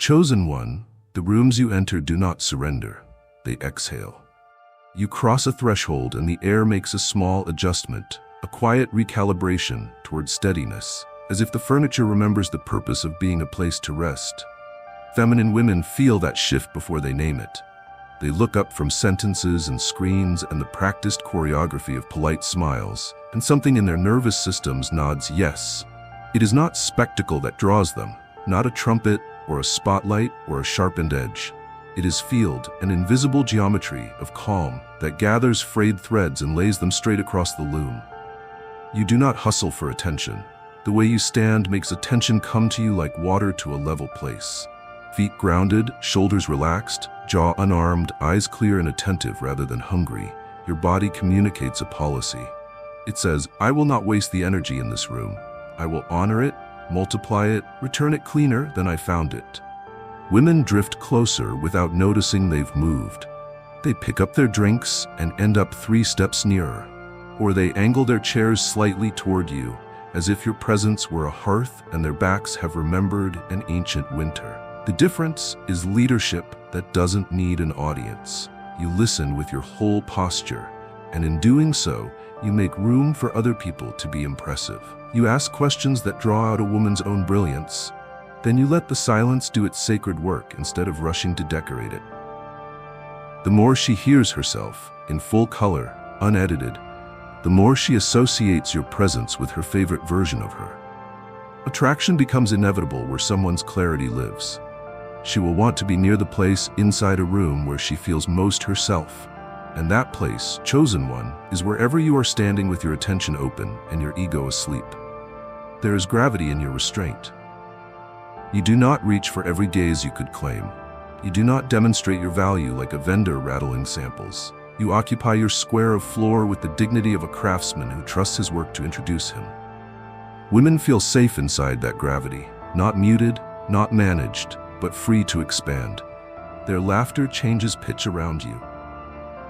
Chosen one, the rooms you enter do not surrender. They exhale. You cross a threshold and the air makes a small adjustment, a quiet recalibration towards steadiness, as if the furniture remembers the purpose of being a place to rest. Feminine women feel that shift before they name it. They look up from sentences and screens and the practiced choreography of polite smiles, and something in their nervous systems nods yes. It is not spectacle that draws them, not a trumpet or a spotlight or a sharpened edge. It is field, an invisible geometry of calm that gathers frayed threads and lays them straight across the loom. You do not hustle for attention. The way you stand makes attention come to you like water to a level place. Feet grounded, shoulders relaxed, jaw unarmed, eyes clear and attentive rather than hungry. Your body communicates a policy. It says, I will not waste the energy in this room. I will honor it, multiply it, return it cleaner than I found it. Women drift closer without noticing they've moved. They pick up their drinks and end up 3 steps nearer. Or they angle their chairs slightly toward you, as if your presence were a hearth and their backs have remembered an ancient winter. The difference is leadership that doesn't need an audience. You listen with your whole posture, and in doing so, you make room for other people to be impressive. You ask questions that draw out a woman's own brilliance. Then you let the silence do its sacred work instead of rushing to decorate it. The more she hears herself, in full color, unedited, the more she associates your presence with her favorite version of her. Attraction becomes inevitable where someone's clarity lives. She will want to be near the place inside a room where she feels most herself. And that place, chosen one, is wherever you are standing with your attention open and your ego asleep. There is gravity in your restraint. You do not reach for every gaze you could claim. You do not demonstrate your value like a vendor rattling samples. You occupy your square of floor with the dignity of a craftsman who trusts his work to introduce him. Women feel safe inside that gravity, not muted, not managed, but free to expand. Their laughter changes pitch around you.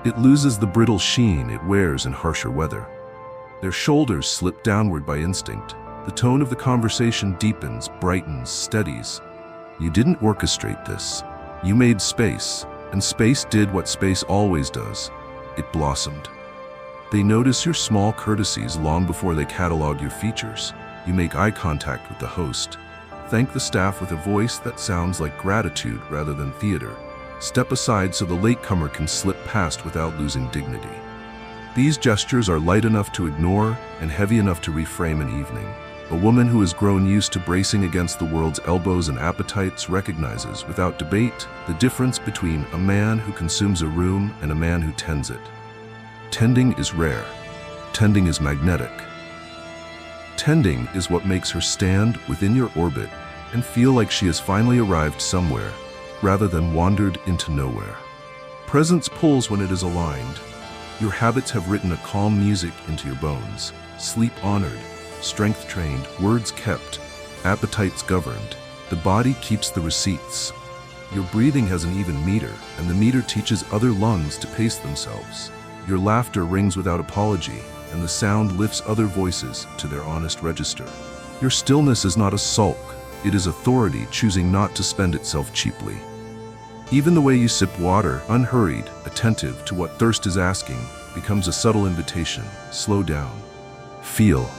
It loses the brittle sheen it wears in harsher weather. Their shoulders slip downward by instinct. The tone of the conversation deepens, brightens, steadies. You didn't orchestrate this. You made space, and space did what space always does. It blossomed. They notice your small courtesies long before they catalog your features. You make eye contact with the host. Thank the staff with a voice that sounds like gratitude rather than theater. Step aside so the latecomer can slip past without losing dignity. These gestures are light enough to ignore and heavy enough to reframe an evening. A woman who has grown used to bracing against the world's elbows and appetites recognizes, without debate, the difference between a man who consumes a room and a man who tends it. Tending is rare. Tending is magnetic. Tending is what makes her stand within your orbit and feel like she has finally arrived somewhere, rather than wandered into nowhere. Presence pulls when it is aligned. Your habits have written a calm music into your bones. Sleep honored, strength trained, words kept, appetites governed. The body keeps the receipts. Your breathing has an even meter, and the meter teaches other lungs to pace themselves. Your laughter rings without apology, and the sound lifts other voices to their honest register. Your stillness is not a sulk, it is authority choosing not to spend itself cheaply. Even the way you sip water, unhurried, attentive to what thirst is asking, becomes a subtle invitation. Slow down. Feel.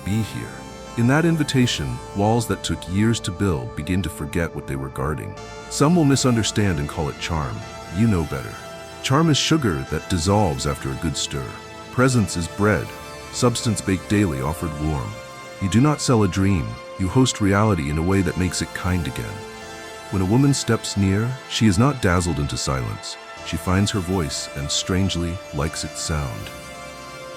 Be here. In that invitation, walls that took years to build begin to forget what they were guarding. Some will misunderstand and call it charm. You know better. Charm is sugar that dissolves after a good stir. Presence is bread, substance baked daily, offered warm. You do not sell a dream, you host reality in a way that makes it kind again. When a woman steps near, she is not dazzled into silence. She finds her voice and, strangely, likes its sound.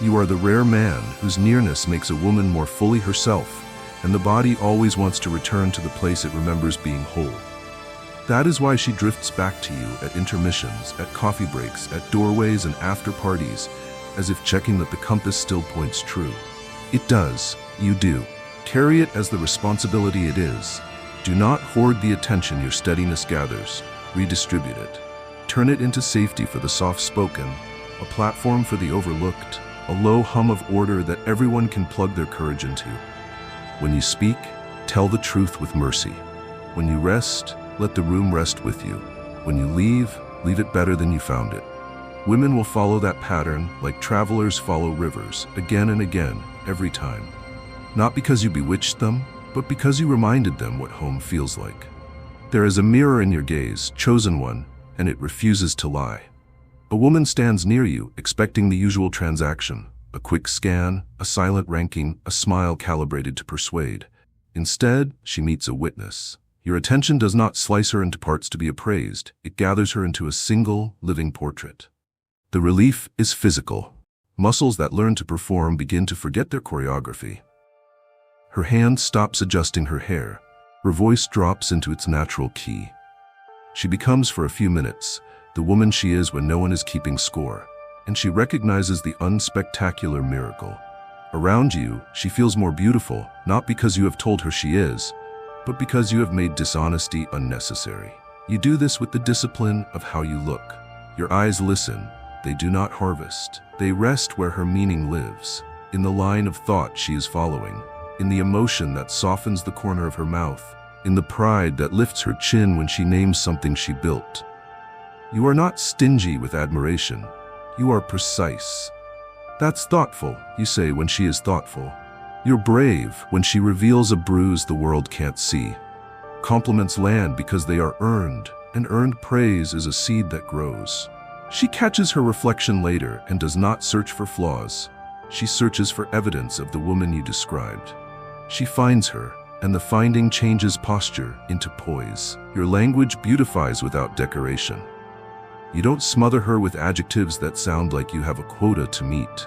You are the rare man whose nearness makes a woman more fully herself, and the body always wants to return to the place it remembers being whole. That is why she drifts back to you at intermissions, at coffee breaks, at doorways and after parties, as if checking that the compass still points true. It does. You do. Carry it as the responsibility it is. Do not hoard the attention your steadiness gathers. Redistribute it. Turn it into safety for the soft-spoken, a platform for the overlooked, a low hum of order that everyone can plug their courage into. When you speak, tell the truth with mercy. When you rest, Let the room rest with you. When you leave it better than you found it. Women will follow that pattern like travelers follow rivers, again and again, every time. Not because you bewitched them, but because you reminded them what home feels like. There is a mirror in your gaze, chosen one, and it refuses to lie. A woman stands near you, expecting the usual transaction, a quick scan, a silent ranking, a smile calibrated to persuade. Instead, she meets a witness. Your attention does not slice her into parts to be appraised. It gathers her into a single, living portrait. The relief is physical. Muscles that learn to perform begin to forget their choreography. Her hand stops adjusting her hair. Her voice drops into its natural key. She becomes, for a few minutes, the woman she is when no one is keeping score, and she recognizes the unspectacular miracle. Around you, she feels more beautiful, not because you have told her she is, but because you have made dishonesty unnecessary. You do this with the discipline of how you look. Your eyes listen. They do not harvest. They rest where her meaning lives, in the line of thought she is following, in the emotion that softens the corner of her mouth, in the pride that lifts her chin when she names something she built. You are not stingy with admiration. You are precise. That's thoughtful, you say when she is thoughtful. You're brave when she reveals a bruise the world can't see. Compliments land because they are earned, and earned praise is a seed that grows. She catches her reflection later and does not search for flaws. She searches for evidence of the woman you described. She finds her, and the finding changes posture into poise. Your language beautifies without decoration. You don't smother her with adjectives that sound like you have a quota to meet.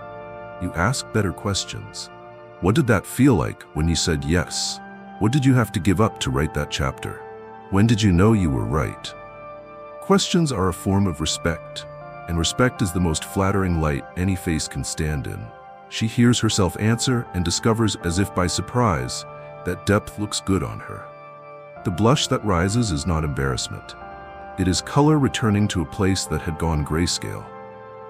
You ask better questions. What did that feel like when you said yes? What did you have to give up to write that chapter? When did you know you were right? Questions are a form of respect, and respect is the most flattering light any face can stand in. She hears herself answer and discovers, as if by surprise, that depth looks good on her. The blush that rises is not embarrassment. It is color returning to a place that had gone grayscale.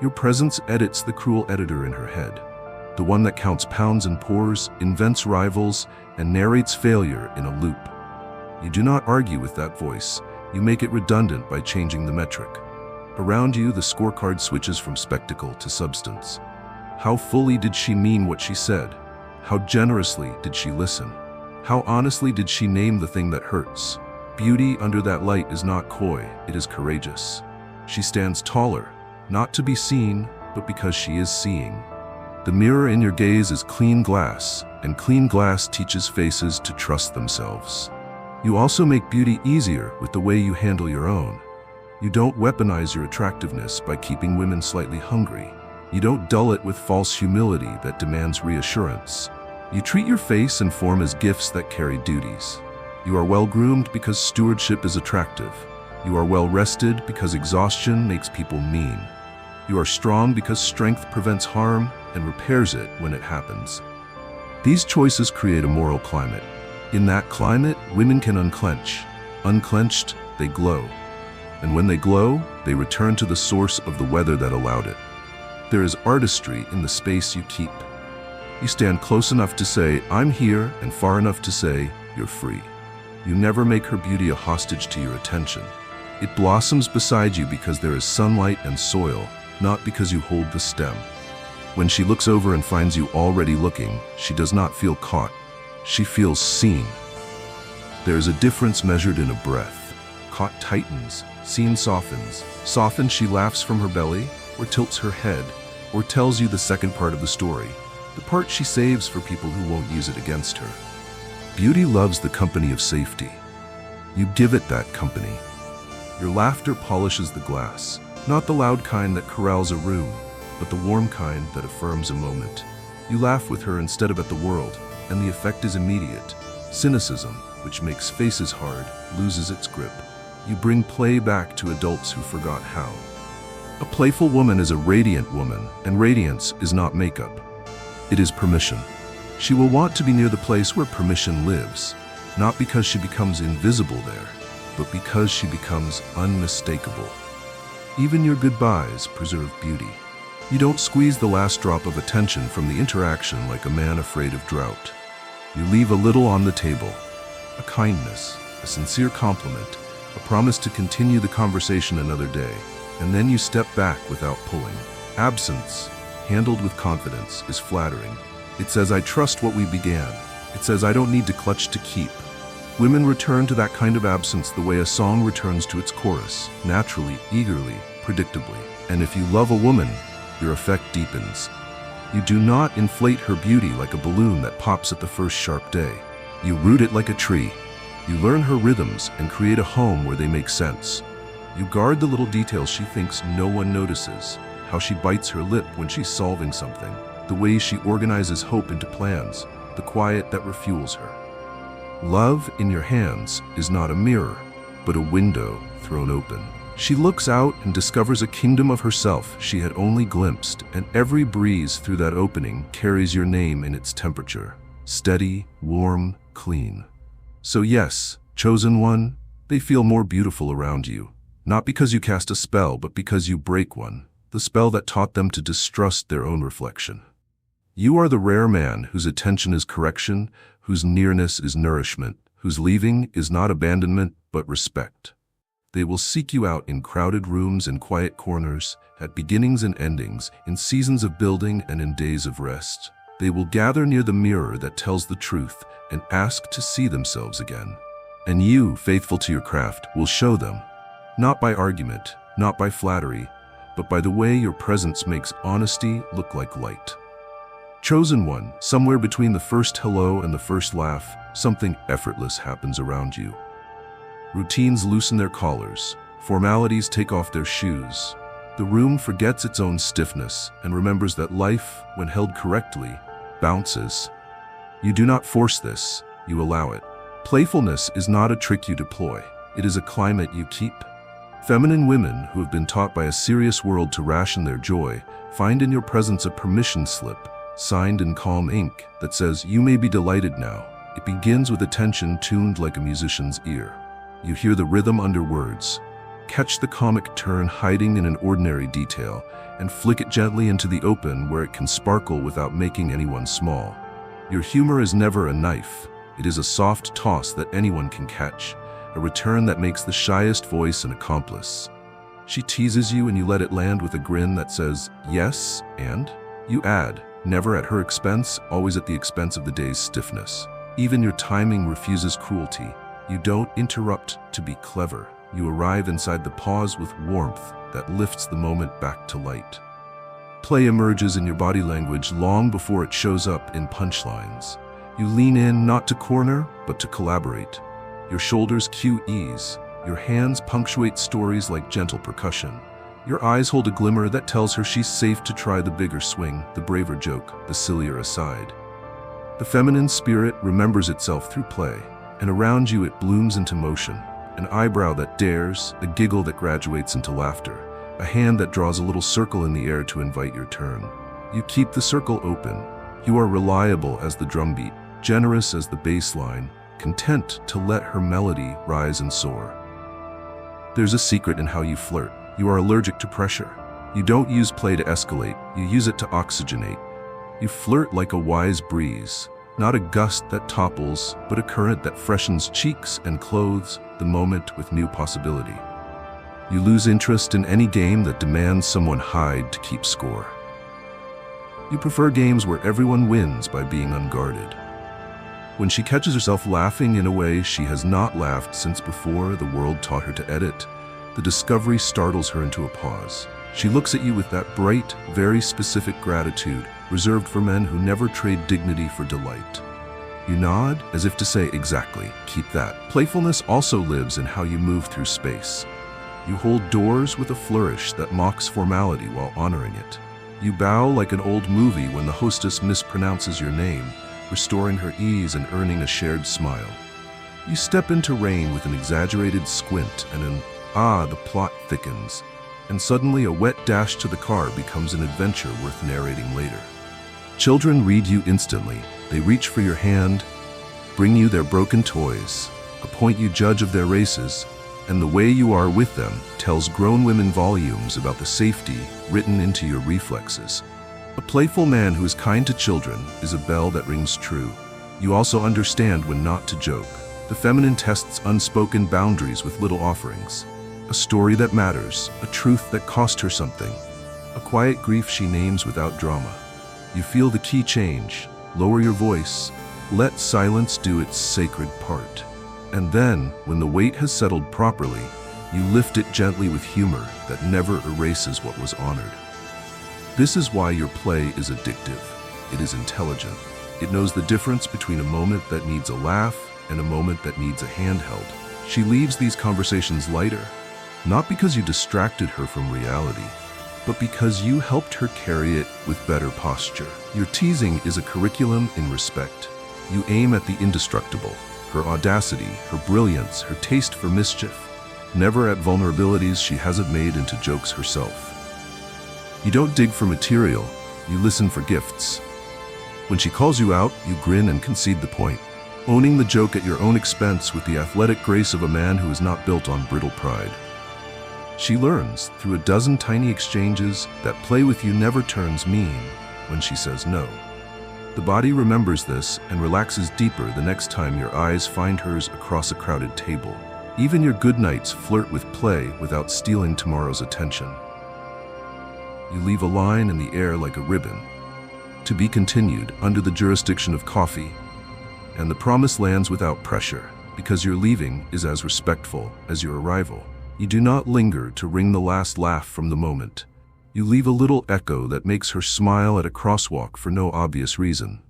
Your presence edits the cruel editor in her head, the one that counts pounds and pores, invents rivals, and narrates failure in a loop. You do not argue with that voice. You make it redundant by changing the metric. Around you, the scorecard switches from spectacle to substance. How fully did she mean what she said? How generously did she listen? How honestly did she name the thing that hurts? Beauty under that light is not coy, it is courageous. She stands taller, not to be seen, but because she is seeing. The mirror in your gaze is clean glass, and clean glass teaches faces to trust themselves. You also make beauty easier with the way you handle your own. You don't weaponize your attractiveness by keeping women slightly hungry. You don't dull it with false humility that demands reassurance. You treat your face and form as gifts that carry duties. You are well-groomed because stewardship is attractive. You are well-rested because exhaustion makes people mean. You are strong because strength prevents harm and repairs it when it happens. These choices create a moral climate. In that climate, women can unclench. Unclenched, they glow. And when they glow, they return to the source of the weather that allowed it. There is artistry in the space you keep. You stand close enough to say, I'm here, and far enough to say, you're free. You never make her beauty a hostage to your attention. It blossoms beside you because there is sunlight and soil, not because you hold the stem. When she looks over and finds you already looking, she does not feel caught. She feels seen. There is a difference measured in a breath. Caught tightens, seen softens. Softened, she laughs from her belly, or tilts her head, or tells you the second part of the story, the part she saves for people who won't use it against her. Beauty loves the company of safety. You give it that company. Your laughter polishes the glass, not the loud kind that corrals a room, but the warm kind that affirms a moment. You laugh with her instead of at the world, and the effect is immediate. Cynicism, which makes faces hard, loses its grip. You bring play back to adults who forgot how. A playful woman is a radiant woman, and radiance is not makeup. It is permission. She will want to be near the place where permission lives, not because she becomes invisible there, but because she becomes unmistakable. Even your goodbyes preserve beauty. You don't squeeze the last drop of attention from the interaction like a man afraid of drought. You leave a little on the table, a kindness, a sincere compliment, a promise to continue the conversation another day, and then you step back without pulling. Absence, handled with confidence, is flattering. It says, I trust what we began. It says, I don't need to clutch to keep. Women return to that kind of absence the way a song returns to its chorus, naturally, eagerly, predictably. And if you love a woman, your effect deepens. You do not inflate her beauty like a balloon that pops at the first sharp day. You root it like a tree. You learn her rhythms and create a home where they make sense. You guard the little details she thinks no one notices, how she bites her lip when she's solving something, the way she organizes hope into plans, the quiet that refuels her. Love in your hands is not a mirror, but a window thrown open. She looks out and discovers a kingdom of herself she had only glimpsed, and every breeze through that opening carries your name in its temperature. Steady, warm, clean. So yes, chosen one, they feel more beautiful around you. Not because you cast a spell, but because you break one, the spell that taught them to distrust their own reflection. You are the rare man whose attention is correction, whose nearness is nourishment, whose leaving is not abandonment, but respect. They will seek you out in crowded rooms and quiet corners, at beginnings and endings, in seasons of building and in days of rest. They will gather near the mirror that tells the truth and ask to see themselves again. And you, faithful to your craft, will show them, not by argument, not by flattery, but by the way your presence makes honesty look like light. Chosen one, somewhere between the first hello and the first laugh, something effortless happens around you. Routines loosen their collars, formalities take off their shoes. The room forgets its own stiffness and remembers that life, when held correctly, bounces. You do not force this, you allow it. Playfulness is not a trick you deploy, it is a climate you keep. Feminine women who have been taught by a serious world to ration their joy find in your presence a permission slip, signed in calm ink, that says, you may be delighted now. It begins with attention tuned like a musician's ear. You hear the rhythm under words, catch the comic turn hiding in an ordinary detail, and flick it gently into the open where it can sparkle without making anyone small. Your humor is never a knife. It is a soft toss that anyone can catch, a return that makes the shyest voice an accomplice. She teases you and you let it land with a grin that says, yes, and? You add, never at her expense, always at the expense of the day's stiffness. Even your timing refuses cruelty. You don't interrupt to be clever. You arrive inside the pause with warmth that lifts the moment back to light. Play emerges in your body language long before it shows up in punchlines. You lean in not to corner, but to collaborate. Your shoulders cue ease. Your hands punctuate stories like gentle percussion. Your eyes hold a glimmer that tells her she's safe to try the bigger swing, the braver joke, the sillier aside. The feminine spirit remembers itself through play, and around you it blooms into motion. An eyebrow that dares, a giggle that graduates into laughter, a hand that draws a little circle in the air to invite your turn. You keep the circle open. You are reliable as the drumbeat, generous as the bass line, content to let her melody rise and soar. There's a secret in how you flirt. You are allergic to pressure. You don't use play to escalate, you use it to oxygenate. You flirt like a wise breeze, not a gust that topples, but a current that freshens cheeks and clothes the moment with new possibility. You lose interest in any game that demands someone hide to keep score. You prefer games where everyone wins by being unguarded. When she catches herself laughing in a way she has not laughed since before the world taught her to edit, the discovery startles her into a pause. She looks at you with that bright, very specific gratitude reserved for men who never trade dignity for delight. You nod, as if to say, exactly, keep that. Playfulness also lives in how you move through space. You hold doors with a flourish that mocks formality while honoring it. You bow like an old movie when the hostess mispronounces your name, restoring her ease and earning a shared smile. You step into rain with an exaggerated squint and an, the plot thickens, and suddenly a wet dash to the car becomes an adventure worth narrating later. Children read you instantly. They reach for your hand, bring you their broken toys, appoint you judge of their races, and the way you are with them tells grown women volumes about the safety written into your reflexes. A playful man who is kind to children is a bell that rings true. You also understand when not to joke. The feminine tests unspoken boundaries with little offerings. A story that matters, a truth that cost her something, a quiet grief she names without drama. You feel the key change, lower your voice, let silence do its sacred part. And then, when the weight has settled properly, you lift it gently with humor that never erases what was honored. This is why your play is addictive. It is intelligent. It knows the difference between a moment that needs a laugh and a moment that needs a handheld. She leaves these conversations lighter, not because you distracted her from reality, but because you helped her carry it with better posture. Your teasing is a curriculum in respect. You aim at the indestructible, her audacity, her brilliance, her taste for mischief, never at vulnerabilities she hasn't made into jokes herself. You don't dig for material, you listen for gifts. When she calls you out, you grin and concede the point, owning the joke at your own expense with the athletic grace of a man who is not built on brittle pride. She learns, through a dozen tiny exchanges, that play with you never turns mean when she says no. The body remembers this and relaxes deeper the next time your eyes find hers across a crowded table. Even your good nights flirt with play without stealing tomorrow's attention. You leave a line in the air like a ribbon, to be continued under the jurisdiction of coffee, and the promise lands without pressure, because your leaving is as respectful as your arrival. You do not linger to wring the last laugh from the moment. You leave a little echo that makes her smile at a crosswalk for no obvious reason.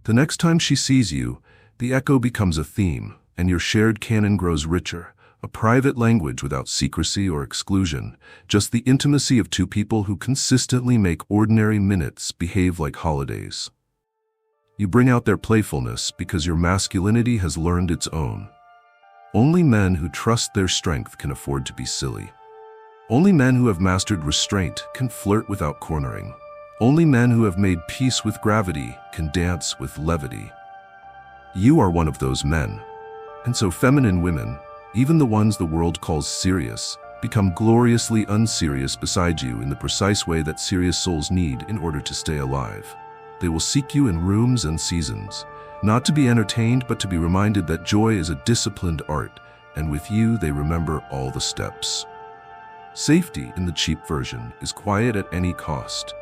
The next time she sees you, the echo becomes a theme, and your shared canon grows richer, a private language without secrecy or exclusion, just the intimacy of two people who consistently make ordinary minutes behave like holidays. You bring out their playfulness because your masculinity has learned its own. Only men who trust their strength can afford to be silly. Only men who have mastered restraint can flirt without cornering. Only men who have made peace with gravity can dance with levity. You are one of those men. And so feminine women, even the ones the world calls serious, become gloriously unserious beside you in the precise way that serious souls need in order to stay alive. They will seek you in rooms and seasons, not to be entertained but to be reminded that joy is a disciplined art, and with you they remember all the steps. Safety in the cheap version is quiet at any cost,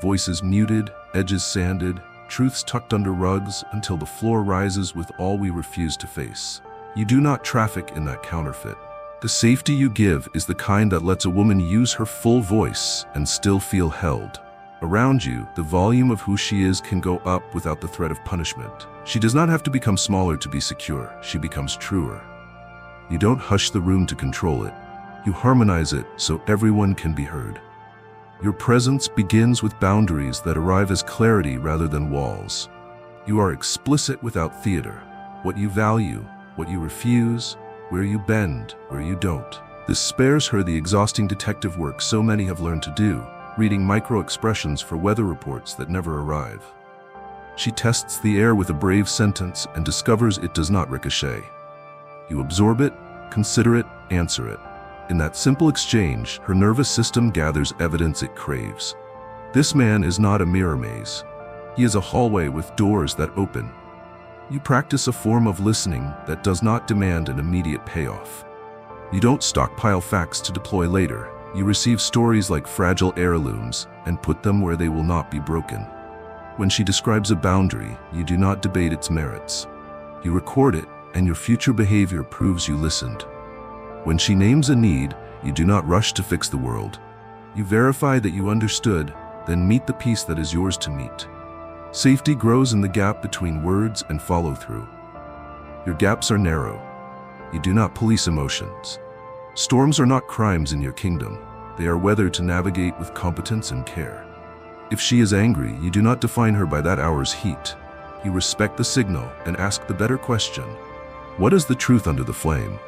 voices muted, edges sanded, truths tucked under rugs until the floor rises with all we refuse to face. You do not traffic in that counterfeit. The safety you give is the kind that lets a woman use her full voice and still feel held. Around you, the volume of who she is can go up without the threat of punishment. She does not have to become smaller to be secure. She becomes truer. You don't hush the room to control it. You harmonize it so everyone can be heard. Your presence begins with boundaries that arrive as clarity rather than walls. You are explicit without theater. What you value, what you refuse, where you bend, where you don't. This spares her the exhausting detective work so many have learned to do, reading micro-expressions for weather reports that never arrive. She tests the air with a brave sentence and discovers it does not ricochet. You absorb it, consider it, answer it. In that simple exchange, her nervous system gathers evidence it craves. This man is not a mirror maze. He is a hallway with doors that open. You practice a form of listening that does not demand an immediate payoff. You don't stockpile facts to deploy later. You receive stories like fragile heirlooms and put them where they will not be broken. When she describes a boundary, you do not debate its merits. You record it, and your future behavior proves you listened. When she names a need, you do not rush to fix the world. You verify that you understood, then meet the piece that is yours to meet. Safety grows in the gap between words and follow-through. Your gaps are narrow. You do not police emotions. Storms are not crimes in your kingdom. They are weather to navigate with competence and care. If she is angry, you do not define her by that hour's heat. You respect the signal and ask the better question. What is the truth under the flame?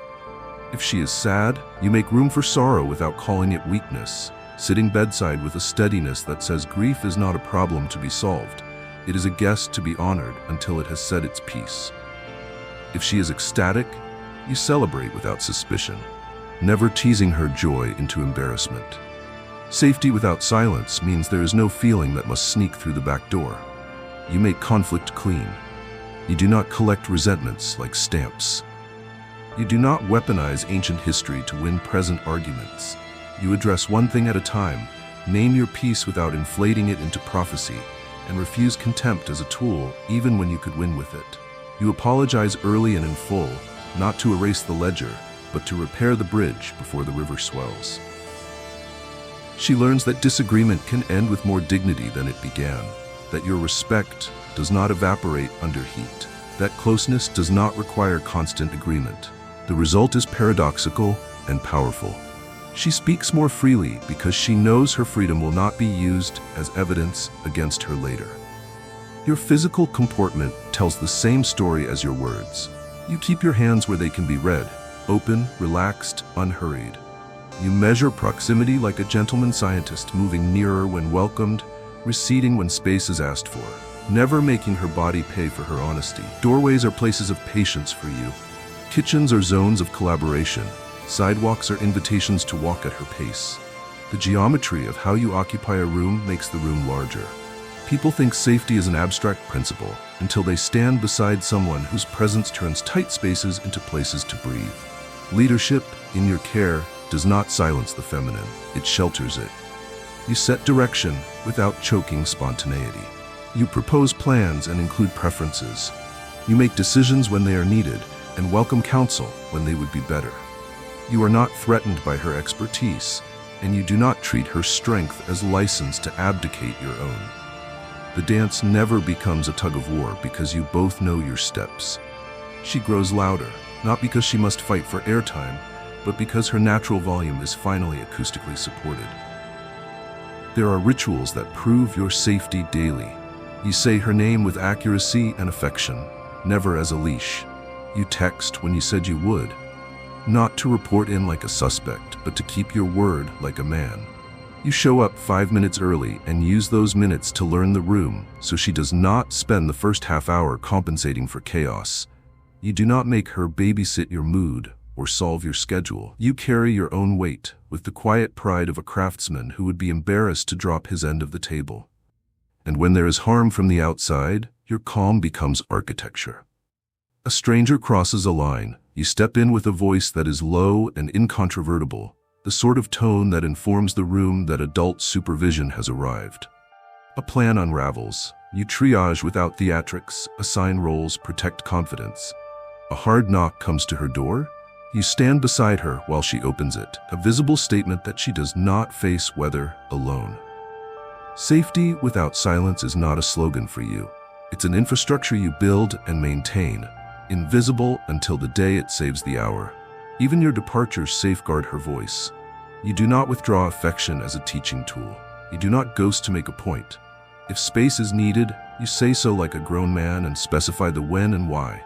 If she is sad, you make room for sorrow without calling it weakness, sitting bedside with a steadiness that says grief is not a problem to be solved. It is a guest to be honored until it has said its piece. If she is ecstatic, you celebrate without suspicion, never teasing her joy into embarrassment. Safety without silence means there is no feeling that must sneak through the back door. You make conflict clean. You do not collect resentments like stamps. You do not weaponize ancient history to win present arguments. You address one thing at a time, name your peace without inflating it into prophecy, and refuse contempt as a tool even when you could win with it. You apologize early and in full, not to erase the ledger, but to repair the bridge before the river swells. She learns that disagreement can end with more dignity than it began, that your respect does not evaporate under heat, that closeness does not require constant agreement. The result is paradoxical and powerful. She speaks more freely because she knows her freedom will not be used as evidence against her later. Your physical comportment tells the same story as your words. You keep your hands where they can be read, open, relaxed, unhurried. You measure proximity like a gentleman scientist, moving nearer when welcomed, receding when space is asked for, never making her body pay for her honesty. Doorways are places of patience for you. Kitchens are zones of collaboration. Sidewalks are invitations to walk at her pace. The geometry of how you occupy a room makes the room larger. People think safety is an abstract principle until they stand beside someone whose presence turns tight spaces into places to breathe. Leadership, in your care, does not silence the feminine, it shelters it. You set direction without choking spontaneity. You propose plans and include preferences. You make decisions when they are needed and welcome counsel when they would be better. You are not threatened by her expertise, and you do not treat her strength as license to abdicate your own. The dance never becomes a tug-of-war because you both know your steps. She grows louder, not because she must fight for airtime, but because her natural volume is finally acoustically supported. There are rituals that prove your safety daily. You say her name with accuracy and affection, never as a leash. You text when you said you would, not to report in like a suspect, but to keep your word like a man. You show up 5 minutes early and use those minutes to learn the room so she does not spend the first half hour compensating for chaos. You do not make her babysit your mood or solve your schedule. You carry your own weight with the quiet pride of a craftsman who would be embarrassed to drop his end of the table. And when there is harm from the outside, your calm becomes architecture. A stranger crosses a line. You step in with a voice that is low and incontrovertible, the sort of tone that informs the room that adult supervision has arrived. A plan unravels. You triage without theatrics, assign roles, protect confidence. A hard knock comes to her door. You stand beside her while she opens it, a visible statement that she does not face weather alone. Safety without silence is not a slogan for you. It's an infrastructure you build and maintain, invisible until the day it saves the hour. Even your departures safeguard her voice. You do not withdraw affection as a teaching tool. You do not ghost to make a point. If space is needed, you say so like a grown man and specify the when and why.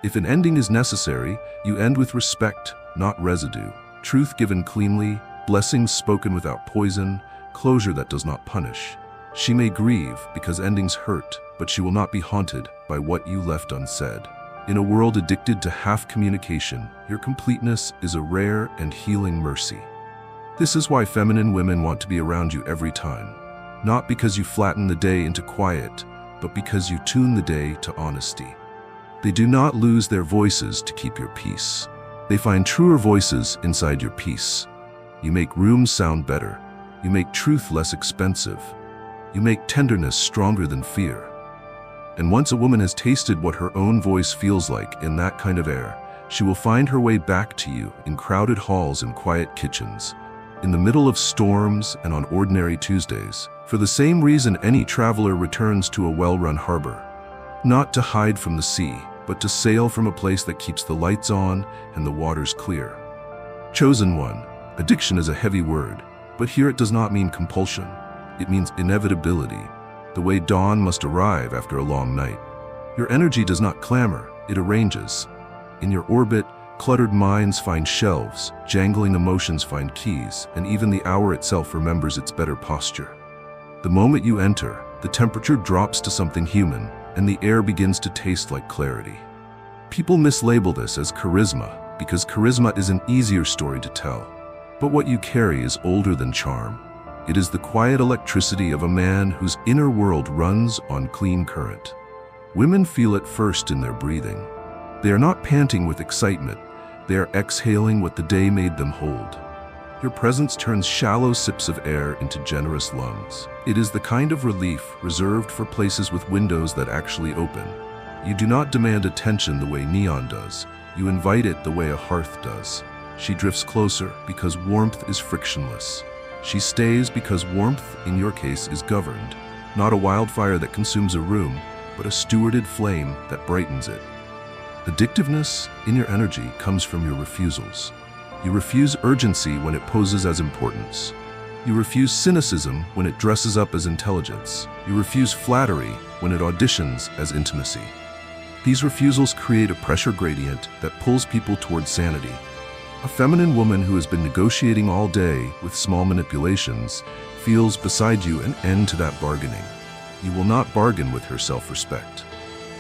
If an ending is necessary, you end with respect, not residue. Truth given cleanly, blessings spoken without poison, closure that does not punish. She may grieve because endings hurt, but she will not be haunted by what you left unsaid. In a world addicted to half communication, your completeness is a rare and healing mercy. This is why feminine women want to be around you every time. Not because you flatten the day into quiet, but because you tune the day to honesty. They do not lose their voices to keep your peace. They find truer voices inside your peace. You make rooms sound better. You make truth less expensive. You make tenderness stronger than fear. And once a woman has tasted what her own voice feels like in that kind of air, she will find her way back to you in crowded halls and quiet kitchens, in the middle of storms and on ordinary Tuesdays, for the same reason any traveler returns to a well-run harbor. Not to hide from the sea, but to sail from a place that keeps the lights on and the waters clear. Chosen one. Addiction is a heavy word, but here it does not mean compulsion. It means inevitability, the way dawn must arrive after a long night. Your energy does not clamor, it arranges. In your orbit, cluttered minds find shelves, jangling emotions find keys, and even the hour itself remembers its better posture. The moment you enter, the temperature drops to something human, and the air begins to taste like clarity. People mislabel this as charisma, because charisma is an easier story to tell. But what you carry is older than charm. It is the quiet electricity of a man whose inner world runs on clean current. Women feel it first in their breathing. They are not panting with excitement. They are exhaling what the day made them hold. Your presence turns shallow sips of air into generous lungs. It is the kind of relief reserved for places with windows that actually open. You do not demand attention the way neon does. You invite it the way a hearth does. She drifts closer because warmth is frictionless. She stays because warmth, in your case, is governed. Not a wildfire that consumes a room, but a stewarded flame that brightens it. Addictiveness in your energy comes from your refusals. You refuse urgency when it poses as importance. You refuse cynicism when it dresses up as intelligence. You refuse flattery when it auditions as intimacy. These refusals create a pressure gradient that pulls people towards sanity. A feminine woman who has been negotiating all day with small manipulations feels beside you an end to that bargaining. You will not bargain with her self-respect.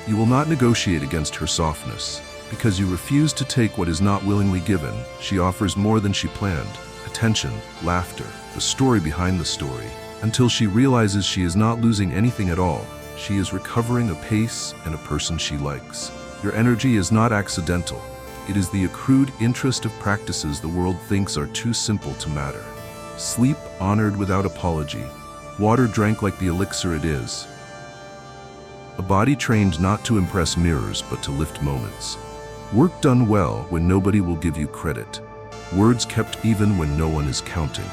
You will not negotiate against her softness. Because you refuse to take what is not willingly given, she offers more than she planned: attention, laughter, the story behind the story. Until she realizes she is not losing anything at all, she is recovering a pace and a person she likes. Your energy is not accidental. It is the accrued interest of practices the world thinks are too simple to matter. Sleep honored without apology. Water drank like the elixir it is. A body trained not to impress mirrors but to lift moments. Work done well when nobody will give you credit. Words kept even when no one is counting.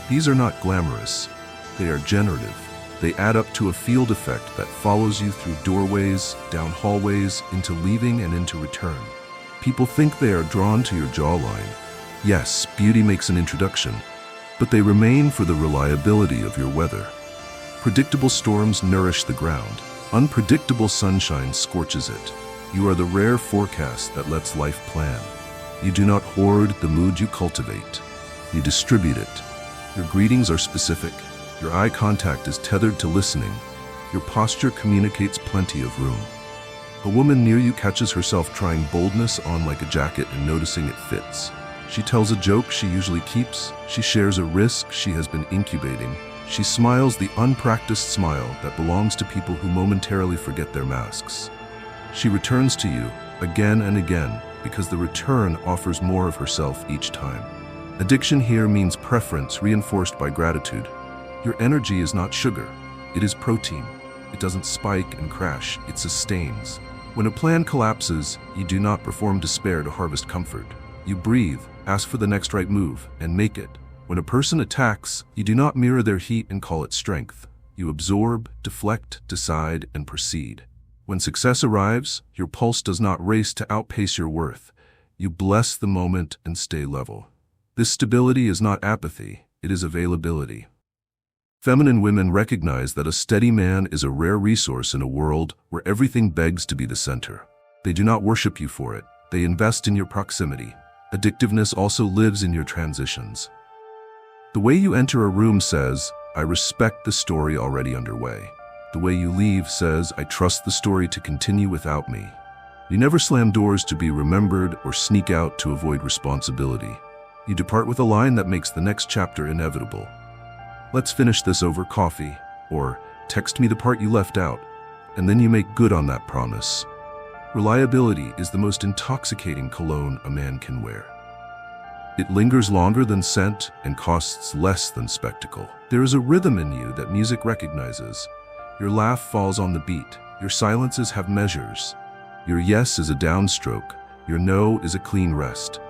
These are not glamorous. They are generative. They add up to a field effect that follows you through doorways, down hallways, into leaving and into return. People think they are drawn to your jawline. Yes, beauty makes an introduction, but they remain for the reliability of your weather. Predictable storms nourish the ground. Unpredictable sunshine scorches it. You are the rare forecast that lets life plan. You do not hoard the mood you cultivate. You distribute it. Your greetings are specific. Your eye contact is tethered to listening. Your posture communicates plenty of room. A woman near you catches herself trying boldness on like a jacket and noticing it fits. She tells a joke she usually keeps. She shares a risk she has been incubating. She smiles the unpracticed smile that belongs to people who momentarily forget their masks. She returns to you again and again because the return offers more of herself each time. Addiction here means preference reinforced by gratitude. Your energy is not sugar, it is protein. It doesn't spike and crash, it sustains. When a plan collapses, you do not perform despair to harvest comfort. You breathe, ask for the next right move, and make it. When a person attacks, you do not mirror their heat and call it strength. You absorb, deflect, decide, and proceed. When success arrives, your pulse does not race to outpace your worth. You bless the moment and stay level. This stability is not apathy, it is availability. Feminine women recognize that a steady man is a rare resource in a world where everything begs to be the center. They do not worship you for it, they invest in your proximity. Addictiveness also lives in your transitions. The way you enter a room says, I respect the story already underway. The way you leave says, I trust the story to continue without me. You never slam doors to be remembered or sneak out to avoid responsibility. You depart with a line that makes the next chapter inevitable. Let's finish this over coffee, or text me the part you left out, and then you make good on that promise. Reliability is the most intoxicating cologne a man can wear. It lingers longer than scent and costs less than spectacle. There is a rhythm in you that music recognizes. Your laugh falls on the beat. Your silences have measures. Your yes is a downstroke. Your no is a clean rest.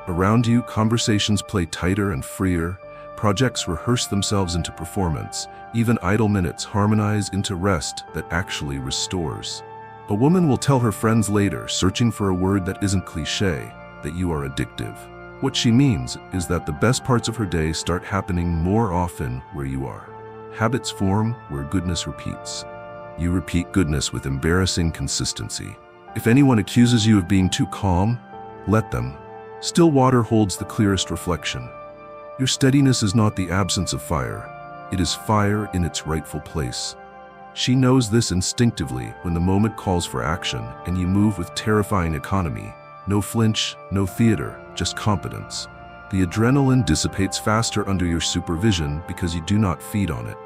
Around you, conversations play tighter and freer. Projects rehearse themselves into performance. Even idle minutes harmonize into rest that actually restores. A woman will tell her friends later, searching for a word that isn't cliché, that you are addictive. What she means is that the best parts of her day start happening more often where you are. Habits form where goodness repeats. You repeat goodness with embarrassing consistency. If anyone accuses you of being too calm, let them. Still water holds the clearest reflection. Your steadiness is not the absence of fire. It is fire in its rightful place. She knows this instinctively when the moment calls for action and you move with terrifying economy. No flinch, no theater, just competence. The adrenaline dissipates faster under your supervision because you do not feed on it.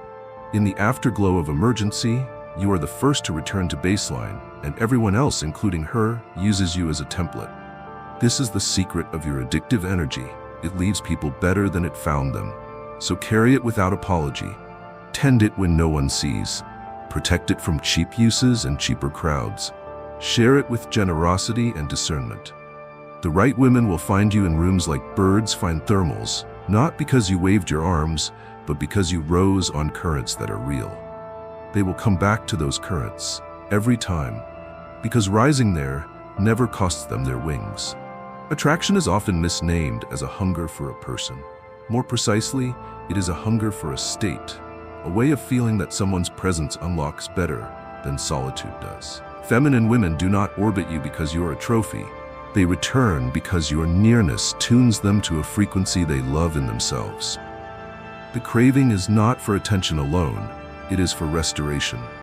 In the afterglow of emergency, You are the first to return to baseline, and everyone else, including her, uses you as a template. This is the secret of your addictive energy. It leaves people better than it found them. So carry it without apology. Tend it when no one sees. Protect it from cheap uses and cheaper crowds. Share it with generosity and discernment. The right women will find you in rooms like birds find thermals, not because you waved your arms, but because you rose on currents that are real. They will come back to those currents, every time, because rising there never costs them their wings. Attraction is often misnamed as a hunger for a person. More precisely, it is a hunger for a state, a way of feeling that someone's presence unlocks better than solitude does. Feminine women do not orbit you because you're a trophy. They return because your nearness tunes them to a frequency they love in themselves. The craving is not for attention alone, it is for restoration.